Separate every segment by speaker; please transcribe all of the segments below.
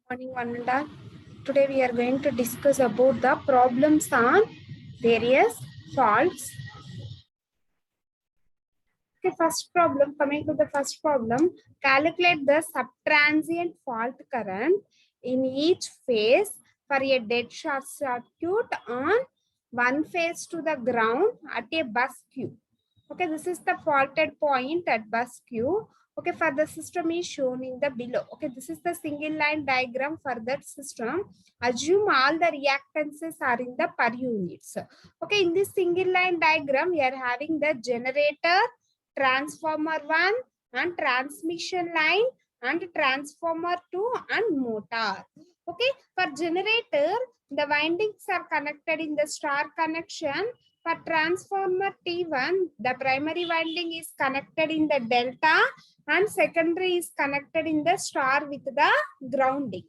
Speaker 1: Morning, Vananda. Today we are going to discuss about the problems on various faults. Okay, first problem. Coming to the first problem, calculate the subtransient fault current in each phase for a dead short circuit on one phase to the ground at a bus Q. Okay, this is the faulted point at bus Q. Okay, for the system is shown in the below. Okay, this is the single line diagram for that system. Assume all the reactances are in the per units. Okay, in this single line diagram, we are having the generator, transformer 1 and transmission line and transformer 2 and motor. Okay, for generator, the windings are connected in the star connection. For transformer T1, the primary winding is connected in the delta and secondary is connected in the star with the grounding.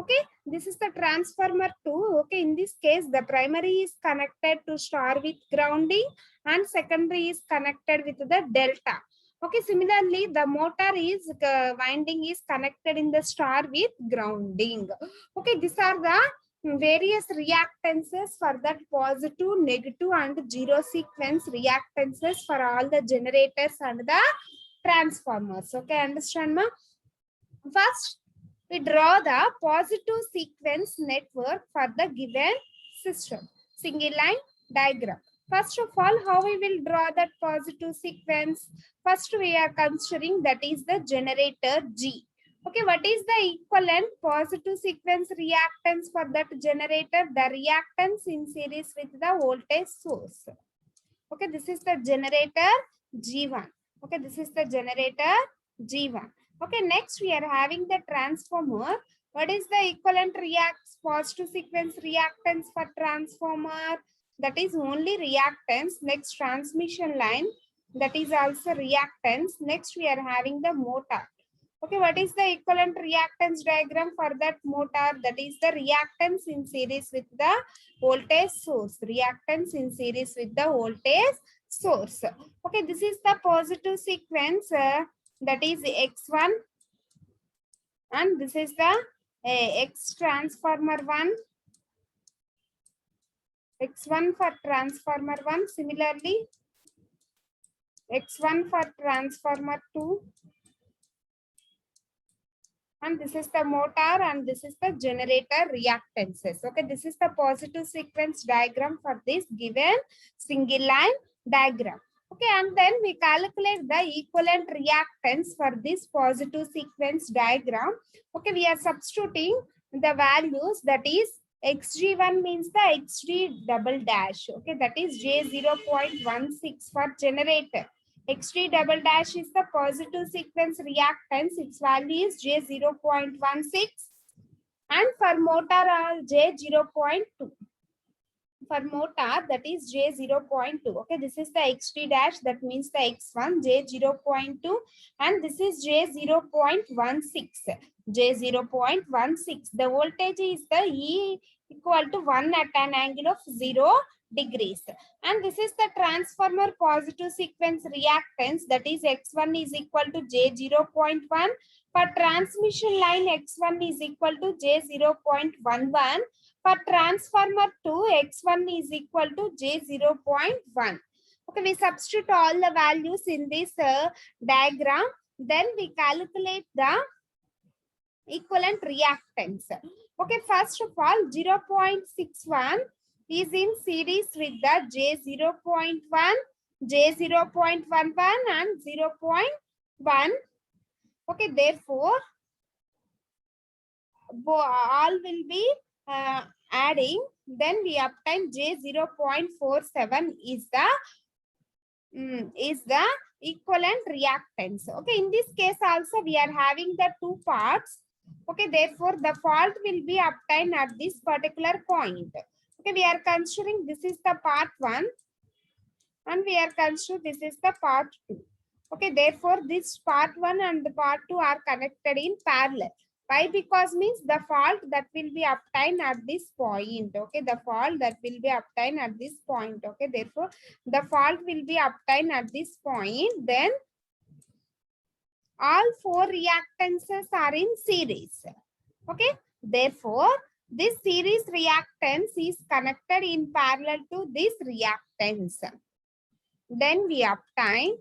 Speaker 1: Okay, this is the transformer 2. Okay, in this case, the primary is connected to star with grounding and secondary is connected with the delta. Okay, similarly, the motor is winding is connected in the star with grounding. Okay, these are the various reactances for that positive, negative and zero sequence reactances for all the generators and the transformers. Okay, understand, ma? First, we draw the positive sequence network for the given system. Single line diagram. First of all, how we will draw that positive sequence? First, we are considering that is the generator G. Okay, what is the equivalent positive sequence reactance for that generator? The reactance in series with the voltage source. Okay, this is the generator G1. Okay, this is the generator G1. Okay, next we are having the transformer. What is the equivalent positive sequence reactance for transformer? That is only reactance. Next, transmission line. That is also reactance. Next, we are having the motor. Okay, what is the equivalent reactance diagram for that motor? That is the reactance in series with the voltage source. Reactance in series with the voltage source. Okay, this is the positive sequence. That is X1. And this is the X transformer 1. X1 for transformer 1. Similarly, X1 for transformer 2. And this is the motor and this is the generator reactances. Okay, this is the positive sequence diagram for this given single line diagram. Okay, and then we calculate the equivalent reactance for this positive sequence diagram. Okay, we are substituting the values, that is xg1 means the xg double dash. Okay, that is J0.16 for generator. X3 double dash is the positive sequence reactance. Its value is J0.16. And for motor, J0.2. For motor, that is J0.2. Okay, this is the X3 dash. That means the X1, J0.2. And this is J0.16. J0.16. The voltage is the E equal to 1 at an angle of 0 degrees. And this is the transformer positive sequence reactance, that is X1 is equal to J0.1. For transmission line, X1 is equal to J0.11. For transformer 2, X1 is equal to J0.1. Okay, we substitute all the values in this diagram. Then we calculate the equivalent reactance. Okay, first of all, 0.61 is in series with the J0.1, J0.11 and 0.1. Okay, therefore, all will be adding. Then we obtain J0.47 is the equivalent reactance. Okay, in this case also we are having the two parts. Okay, therefore the fault will be obtained at this particular point. Okay, we are considering this is the part 1 and we are considering this is the part 2. Okay, therefore this part 1 and the part 2 are connected in parallel. Why? Because means the fault that will be obtained at this point. Okay, the fault that will be obtained at this point. Okay, therefore the fault will be obtained at this point. Then all four reactances are in series. Okay, Therefore, this series reactance is connected in parallel to this reactance. Then we obtain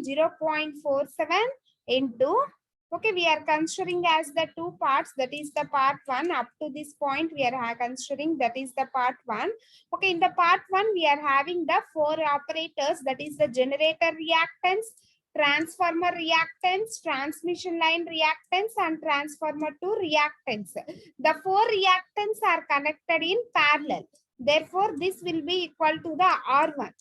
Speaker 1: 0.47 into, okay, we are considering as the two parts, that is the part 1. Up to this point we are considering, that is the part 1. Okay, in the part 1 we are having the 4 operators, that is the generator reactance, transformer reactance, transmission line reactance, and transformer 2 reactance. The 4 reactants are connected in parallel. Therefore, this will be equal to the R1.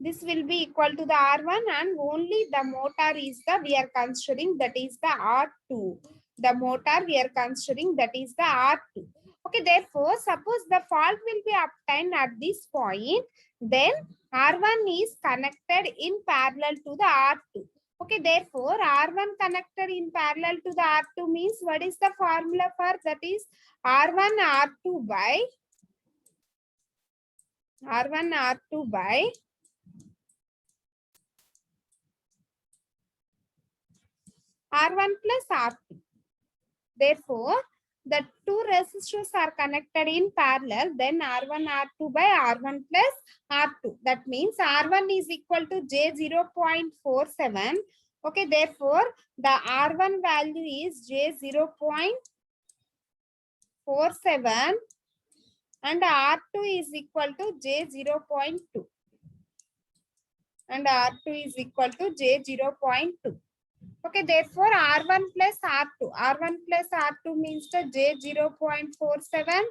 Speaker 1: This will be equal to the R1, and only the motor is the we are considering, that is the R2. The motor we are considering, that is the R2. Okay, therefore, suppose the fault will be obtained at this point, then R1 is connected in parallel to the R2. Okay, therefore, R1 connected in parallel to the R2 means, what is the formula for that? Is R1 R2 by R1 R2 by R1 plus R2. Therefore, the two resistors are connected in parallel, then R1 R2 by R1 plus R2. That means R1 is equal to J 0.47. Okay, therefore, the R1 value is J 0.47 and R2 is equal to J 0.2. And R2 is equal to J 0.2. Okay, therefore R1 plus R2. R1 plus R2 means the J 0.47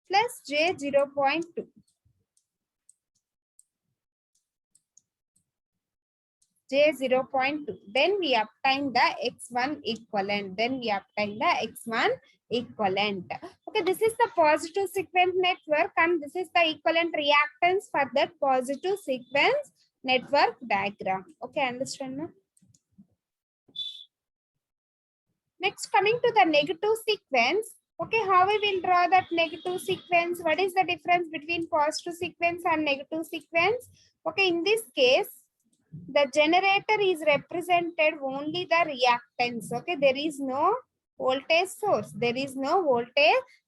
Speaker 1: plus J 0.2. J 0.2. Then we obtain the X1 equivalent. Okay, this is the positive sequence network, and this is the equivalent reactance for that positive sequence network diagram. Okay, understand now? Next, coming to the negative sequence. Okay, how we will draw that negative sequence? What is the difference between positive sequence and negative sequence? Okay, in this case, the generator is represented only the reactance. Okay, there is no voltage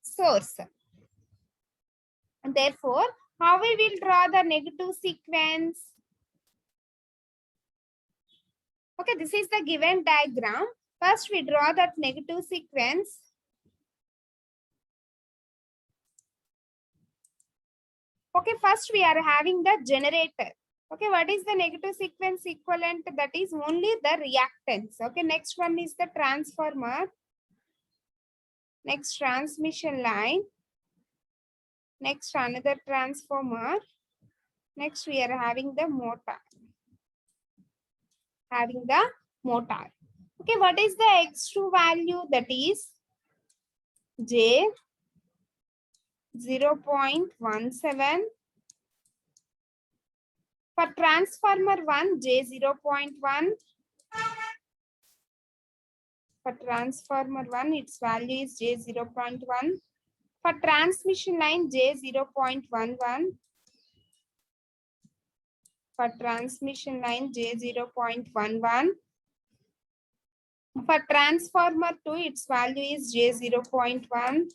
Speaker 1: source. And therefore, how we will draw the negative sequence? Okay, this is the given diagram. First, we draw that negative sequence. Okay, first we are having the generator. Okay, what is the negative sequence equivalent? That is only the reactance. Okay, next one is the transformer. Next, transmission line. Next, another transformer. Next, we are having the motor. Okay, what is the X2 value? That is J 0.17. For transformer 1, J 0.1. For transformer 1, its value is J 0.1. For transmission line, J 0.11. For transmission line, J 0.11. For transformer 2, its value is J 0.1.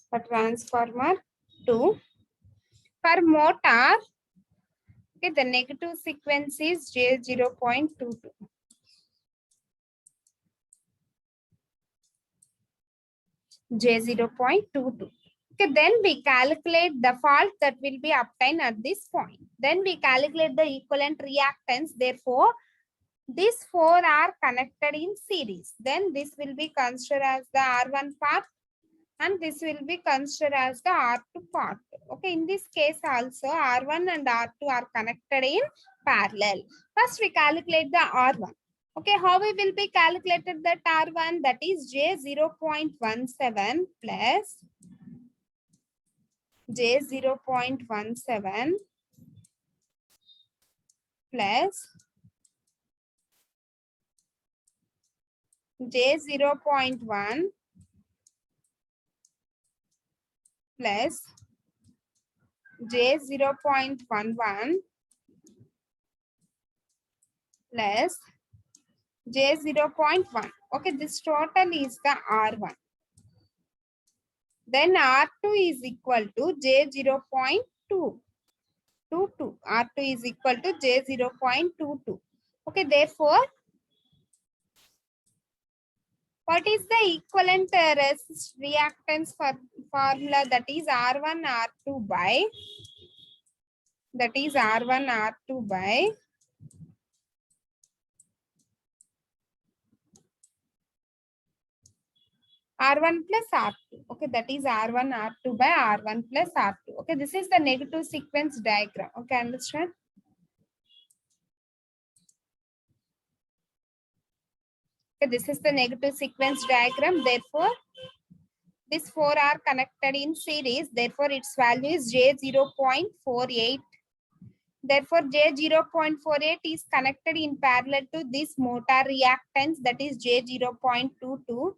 Speaker 1: For transformer 2. For motor, okay, the negative sequence is J 0.22. J 0.22. Okay, then we calculate the fault that will be obtained at this point. Then we calculate the equivalent reactance. Therefore, these 4 are connected in series. Then this will be considered as the R1 part, and this will be considered as the R2 part. Okay, in this case also R1 and R2 are connected in parallel. First, we calculate the R1. Okay, how we will be calculated that R1? That is J 0.17 plus J 0.17 plus J 0.1 plus J 0.11 plus J 0.1. Okay, this total is the R1. Then R2 is equal to J 0.2. R2 is equal to J 0.22. Okay, therefore, what is the equivalent resist reactance for formula? That is R1 R2 by, that is R1 R2 by R1 plus R2. Okay, that is R1 R2 by R1 plus R2. Okay, this is the negative sequence diagram. Okay, understand? Okay, this is the negative sequence diagram. Therefore, these four are connected in series. Therefore, its value is J 0.48. Therefore, J 0.48 is connected in parallel to this motor reactance, that is J 0.22.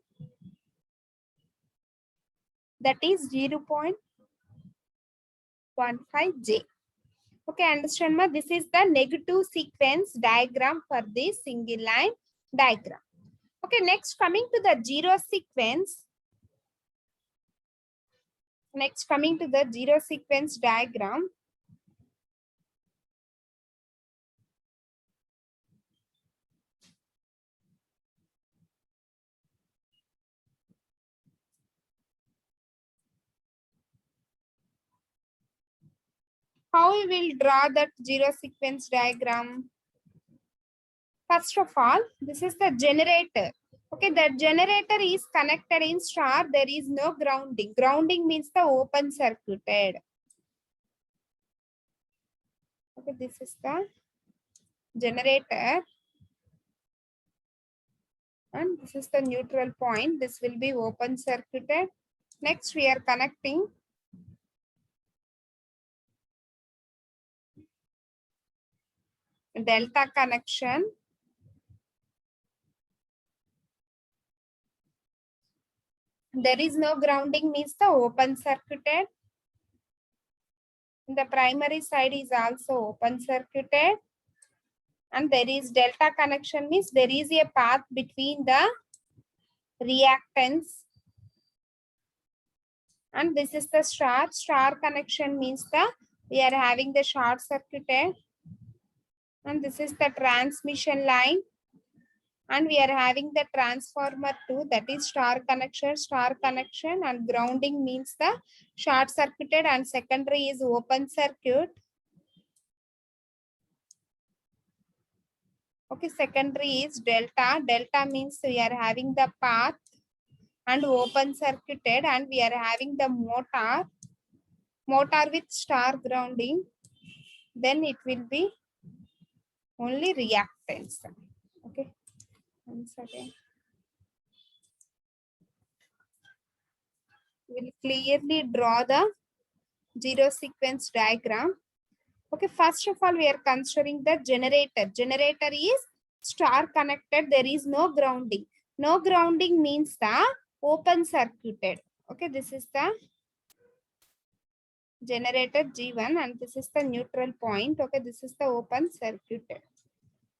Speaker 1: That is 0.15J. Okay, understand ma? This is the negative sequence diagram for this single line diagram. Okay, next coming to the zero sequence. Next coming to the zero sequence diagram. How we will draw that zero sequence diagram? First of all, this is the generator. Okay, the generator is connected in star. There is no grounding. Grounding means the open circuited. Okay, this is the generator. And this is the neutral point. This will be open circuited. Next, we are connecting delta connection. There is no grounding means the open circuited. The primary side is also open circuited. And there is delta connection means there is a path between the reactance. And this is the star. Star connection means the we are having the short circuited. And this is the transmission line. And we are having the transformer too, that is star connection, and grounding means the short circuited, and secondary is open circuit. Okay, secondary is delta. Delta means we are having the path and open circuited, and we are having the motor with star grounding. Then it will be only reactance. Okay, once again. We'll clearly draw the zero sequence diagram. Okay, first of all, we are considering the generator. Generator is star connected. There is no grounding. No grounding means the open circuited. Okay, this is the generator G1 and this is the neutral point. Okay, this is the open circuited.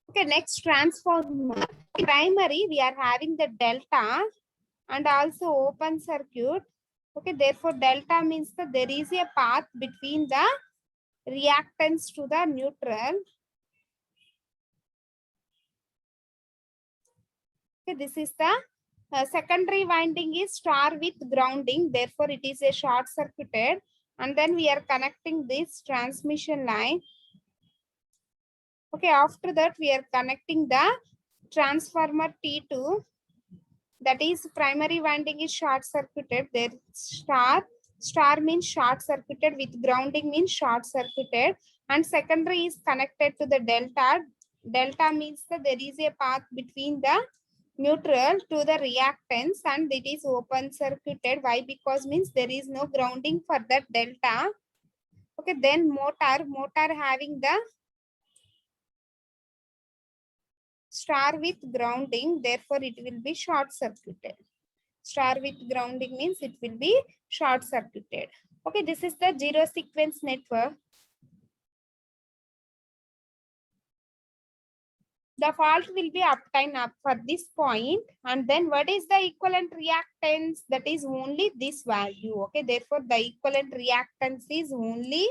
Speaker 1: Okay, next transformer. Primary, we are having the delta and also open circuit. Okay, therefore delta means that there is a path between the reactance to the neutral. Okay, this is the secondary winding is star with grounding. Therefore, it is a short circuited. And then we are connecting this transmission line. Okay, after that, we are connecting the transformer T2. That is primary winding is short circuited. There star means short circuited with grounding means short circuited. And secondary is connected to the delta. Delta means that there is a path between the neutral to the reactance and it is open circuited. Why? Because means there is no grounding for that delta. Okay, then motor having the star with grounding, therefore it will be short circuited. Star with grounding means it will be short circuited. Okay, this is the zero sequence network. the fault will be obtained up for this point, and then what is the equivalent reactance? That is only this value. Okay, therefore the equivalent reactance is only,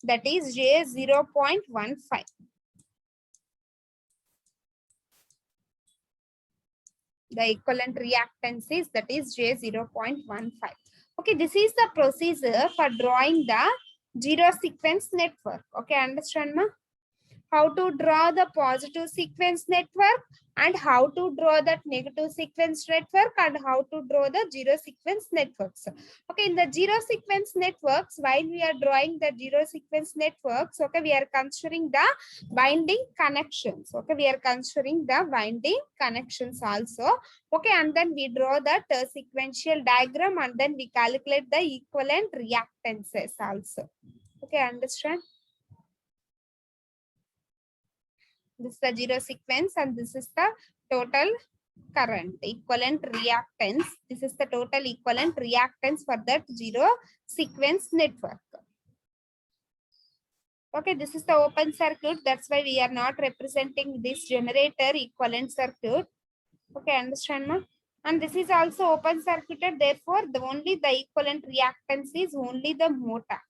Speaker 1: that is J 0.15. The equivalent reactance is, that is J 0.15. Okay, this is the procedure for drawing the zero sequence network. Okay, understand ma? How to draw the positive sequence network, and how to draw that negative sequence network, and how to draw the zero sequence networks. Okay, in the zero sequence networks, while we are drawing the zero sequence networks, okay, we are considering the binding connections. Okay, we are considering the binding connections also. Okay, and then we draw that sequential diagram, and then we calculate the equivalent reactances also. Okay, understand? This is the zero sequence, and this is the total current equivalent reactance. This is the total equivalent reactance for that zero sequence network. Okay, this is the open circuit. That's why we are not representing this generator equivalent circuit. Okay, understand ma? And this is also open circuited. Therefore, only the equivalent reactance is only the motor.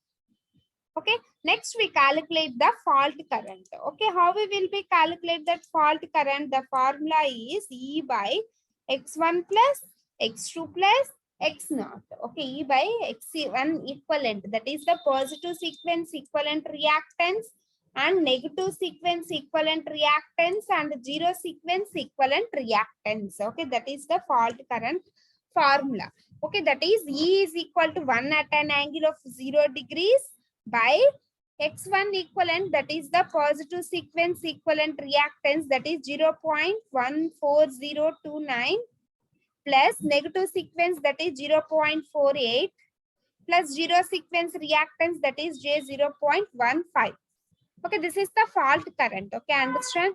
Speaker 1: Okay, next we calculate the fault current. Okay, how we will be calculate that fault current? The formula is E by X1 plus X2 plus X0. Okay, E by X1 equivalent, that is the positive sequence equivalent reactance, and negative sequence equivalent reactance, and zero sequence equivalent reactance. Okay, that is the fault current formula. Okay, that is E is equal to 1 at an angle of 0 degrees by X1 equivalent, that is the positive sequence equivalent reactance, that is 0.14029 plus negative sequence, that is 0.48 plus zero sequence reactance, that is J 0.15. Okay, this is the fault current. Okay, understand?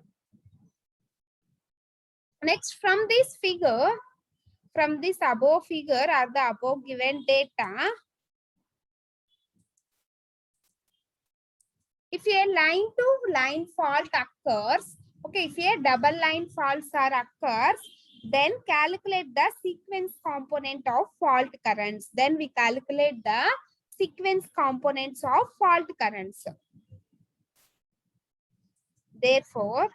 Speaker 1: Next, from this figure, from this above figure or the above given data, if a line to line fault occurs, okay, if a double line faults are occurs, then calculate the sequence component of fault currents. Then we calculate the sequence components of fault currents. Therefore,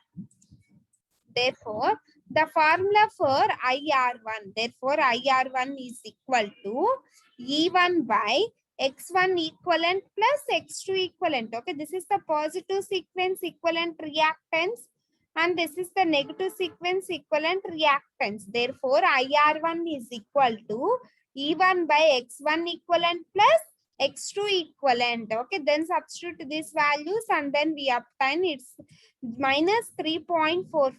Speaker 1: the formula for IR1, therefore IR1 is equal to E1 by X1 equivalent plus X2 equivalent. Okay, this is the positive sequence equivalent reactance, and this is the negative sequence equivalent reactance. Therefore, IR1 is equal to E1 by X1 equivalent plus X2 equivalent. Okay, then substitute these values, and then we obtain it's minus 3.44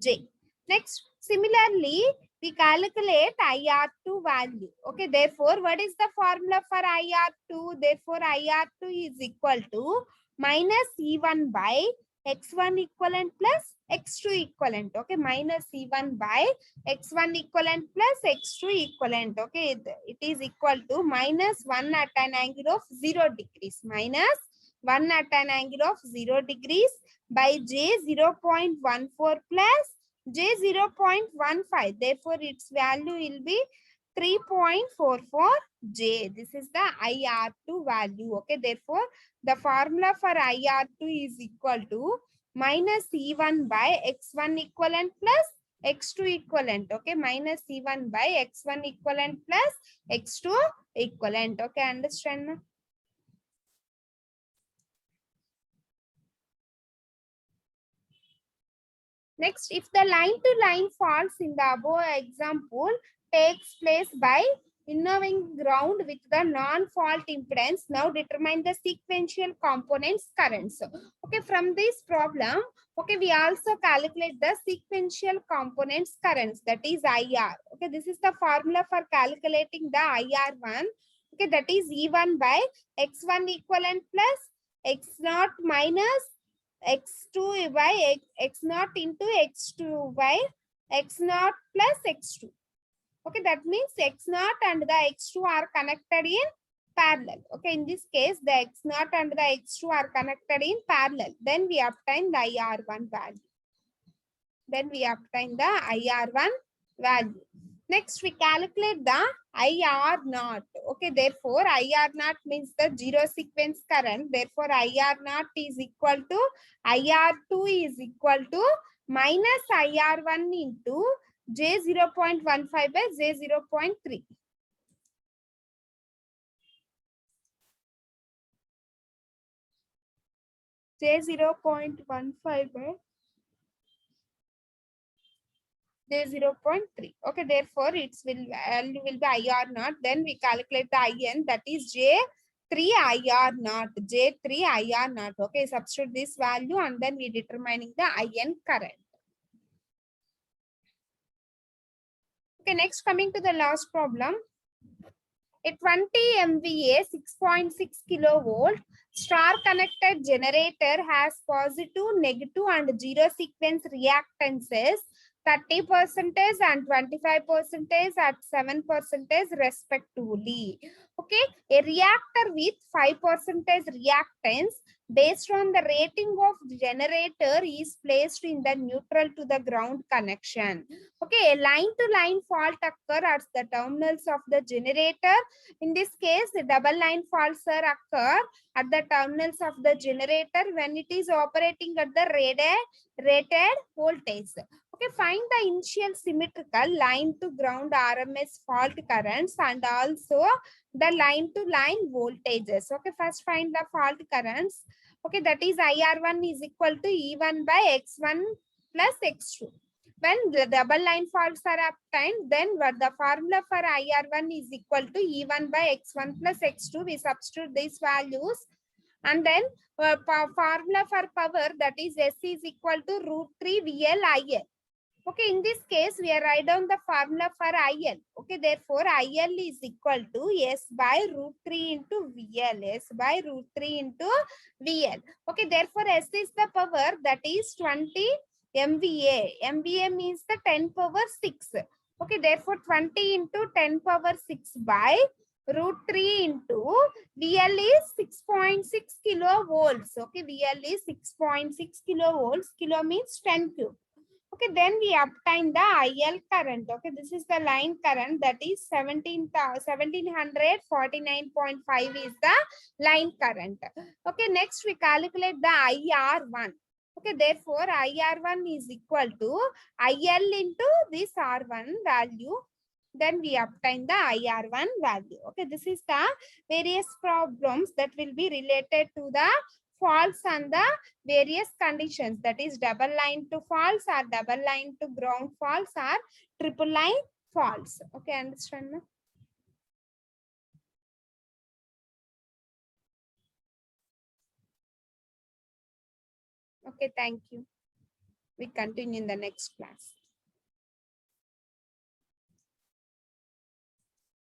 Speaker 1: J. Next, similarly, we calculate IR2 value. Okay, therefore, what is the formula for IR2? Therefore, IR2 is equal to minus E1 by X1 equivalent plus X2 equivalent. Okay, minus E1 by X1 equivalent plus X2 equivalent. Okay, it is equal to minus 1 at an angle of 0 degrees. Minus 1 at an angle of 0 degrees by J 0.14 plus J 0.15. Therefore, its value will be 3.44 J. This is the IR2 value. Okay, therefore, the formula for IR2 is equal to minus E1 by X1 equivalent plus X2 equivalent. Okay, minus E1 by X1 equivalent plus X2 equivalent. Okay, understand? Next, if the line-to-line faults in the above example takes place by involving ground with the non-fault impedance, now determine the sequential components currents. Okay, from this problem, okay, we also calculate the sequential components currents, that is IR. Okay, this is the formula for calculating the IR1. Okay, that is E1 by X1 equivalent plus X0 minus X2 by X0 into X2 by X0 plus X2. Okay, that means X0 and the X2 are connected in parallel. Okay, in this case, the X0 and the X2 are connected in parallel. Then we obtain the IR1 value. Then we obtain the IR1 value. Next, we calculate the IR naught. Okay, therefore, IR naught means the zero sequence current. Therefore, IR naught is equal to IR2 is equal to minus IR1 into J 0.15 by J 0.3. J 0.15 by J 0.3. Okay, therefore its value will be IR naught. Then we calculate the IN, that is J3 IR naught. J3 IR naught. Okay, substitute this value and then we determining the IN current. Okay, next coming to the last problem. A 20 MVA 6.6 kilovolt star connected generator has positive, negative and zero sequence reactances 30% and 25% at 7% respectively. Okay, a reactor with 5% reactance based on the rating of the generator is placed in the neutral to the ground connection. Okay, a line-to-line fault occur at the terminals of the generator. In this case, the double line faults occur at the terminals of the generator when it is operating at the rated voltage. Okay, find the initial symmetrical line to ground RMS fault currents and also the line to line voltages. Okay, first find the fault currents. Okay, that is IR1 is equal to E1 by X1 plus X2. When the double line faults are obtained, then the formula for IR1 is equal to E1 by X1 plus X2. We substitute these values and then formula for power, that is S is equal to root 3 VL IL. Okay, in this case, we are write down the formula for IL. Okay, therefore, IL is equal to S by root 3 into VL. S by root 3 into VL. Okay, therefore, S is the power, that is 20 MVA. MVA means the 10 power 6. Okay, therefore, 20 into 10 power 6 by root 3 into VL is 6.6 kilovolts. Okay, VL is 6.6 kilovolts. Kilo means 10 cube. Okay, then we obtain the IL current. Okay, this is the line current, that is 1749.5 is the line current. Okay, next we calculate the IR1. Okay, therefore IR1 is equal to IL into this R1 value. Then we obtain the IR1 value. Okay, this is the various problems that will be related to the faults and the various conditions, that is double line to faults or double line to ground faults or triple line faults. Okay, understand now? Okay, thank you. We continue in the next class.